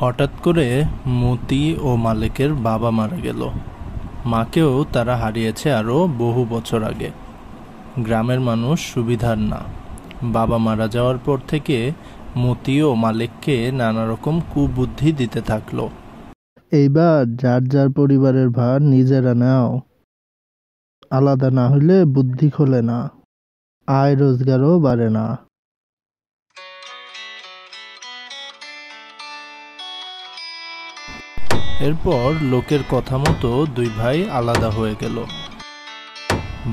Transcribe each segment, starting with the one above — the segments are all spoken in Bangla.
হঠাৎ করে মতি ও মালেকের বাবা মারা গেল। মাকেও তারা হারিয়েছে আরও বহু বছর আগে। গ্রামের মানুষ সুবিধার না। বাবা মারা যাওয়ার পর থেকে মতি ও মালেককে নানা রকম কুবুদ্ধি দিতে থাকলো। এইবার যার যার পরিবারের ভার নিজেরা নাও, আলাদা না হইলে বুদ্ধি খোলে না, আয় রোজগারও বাড়ে না। এরপর লোকের কথা মতো দুই ভাই আলাদা হয়ে গেল।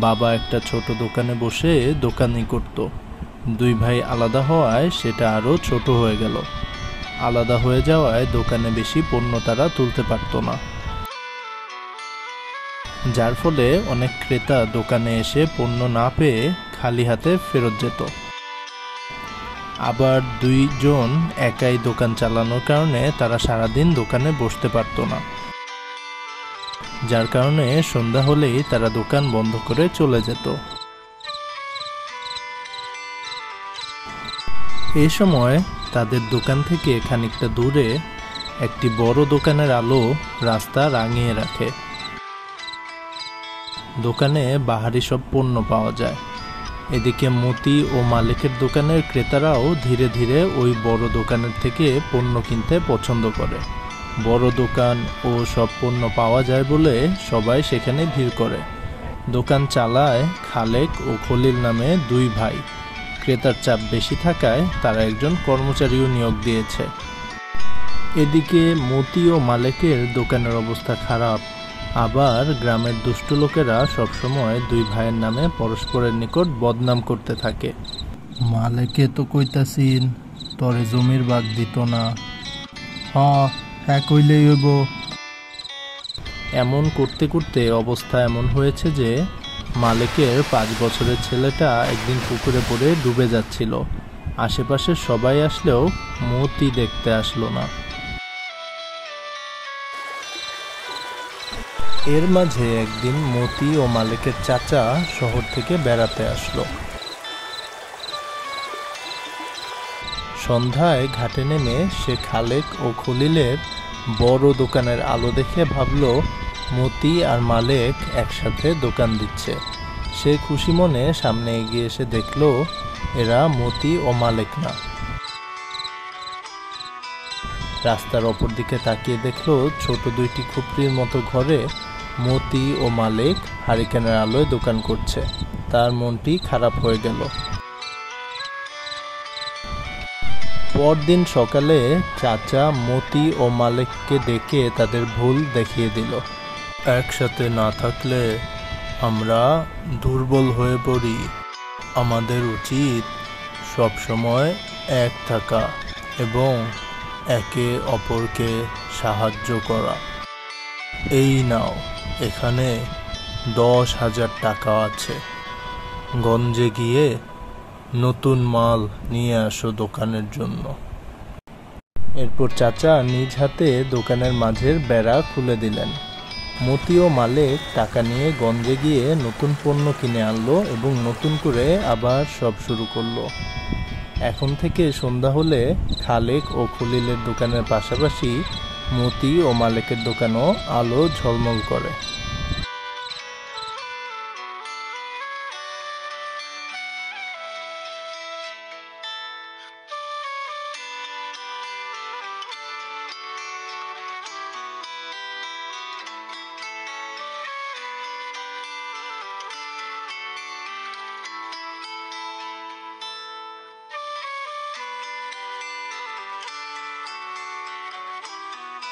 বাবা একটা ছোট দোকানে বসে দোকানি করত। দুই ভাই আলাদা হওয়ায় সেটা আরও ছোট হয়ে গেল। আলাদা হয়ে যাওয়ায় দোকানে বেশি পণ্য তারা তুলতে পারত না, যার ফলে অনেক ক্রেতা দোকানে এসে পণ্য না পেয়ে খালি হাতে ফেরত যেত। আবার দুইজন একাই দোকান চালানোর কারণে তারা সারাদিন দোকানে বসতে পারত না, যার কারণে সন্ধ্যা হলেই তারা দোকান বন্ধ করে চলে যেত। এই সময় তাদের দোকান থেকে খানিকটা দূরে একটি বড় দোকানের আলো রাস্তা রাঙিয়ে রাখে। দোকানে বাহারি সব পণ্য পাওয়া যায়। এদিকে মতি ও মালিকের দোকানের ক্রেতারাও ধীরে ধীরে ওই বড় দোকানের থেকে পণ্য কিনতে পছন্দ করে। বড় দোকান ও সব পণ্য পাওয়া যায় বলে সবাই সেখানে ভিড় করে। দোকান চালায় খালেক ও খলিল নামে দুই ভাই। ক্রেতার চাপ বেশি থাকায় তারা একজন কর্মচারীও নিয়োগ দিয়েছে। এদিকে মতি ও মালেকের দোকানের অবস্থা খারাপ। আবার গ্রামের দুষ্ট লোকেরা সবসময় দুই ভাইয়ের নামে পরস্পরের নিকট বদনাম করতে থাকে। মালেকে তো কইতাছিন তরে জমির ভাগ দিত না, হ্যাঁ কইলেই হইব। এমন করতে করতে অবস্থা এমন হয়েছে যে মালেকের 5 বছরের ছেলেটা একদিন পুকুরে পড়ে ডুবে যাচ্ছিল। আশেপাশের সবাই আসলেও মতি দেখতে আসলো না। এর মাঝে একদিন মতি ও মালেকের চাচা শহর থেকে বেড়াতে আসলো। সন্ধ্যায় ঘাটে নেমে সে খালেক ও খলিলের বড় দোকানের আলো দেখে ভাবলো মতি আর মালেক একসাথে দোকান দিচ্ছে। সে খুশি মনে সামনে এগিয়ে এসে দেখলো এরা মতি ও মালেক না। রাস্তার অপর দিকে তাকিয়ে দেখলো ছোট দুইটি খুপড়ির মতো ঘরে মতি ও মালেক হারিকেনের আলোয় দোকান করছে। তার মনটি খারাপ হয়ে গেল। পরদিন সকালে চাচা মতি ও মালেককে ডেকে তাদের ভুল দেখিয়ে দিল। একসাথে না থাকলে আমরা দুর্বল হয়ে পড়ি। আমাদের উচিত সবসময় এক থাকা এবং একে অপরকে সাহায্য করা। এই নাও, এখানে 10,000 টাকা আছে। গঞ্জে গিয়ে নতুন মাল নিয়ে আসো দোকানের জন্য। এরপর চাচা নিজ হাতে দোকানের মাঝের বেড়া খুলে দিলেন। মতি ও মালেক টাকা নিয়ে গঞ্জে গিয়ে নতুন পণ্য কিনে আনলো এবং নতুন করে আবার সব শুরু করলো। এখন থেকে সন্ধ্যা হলে খালেক ও খলিলের দোকানের পাশাপাশি মতি ও মালেকের দোকানও আলো ঝলমল করে।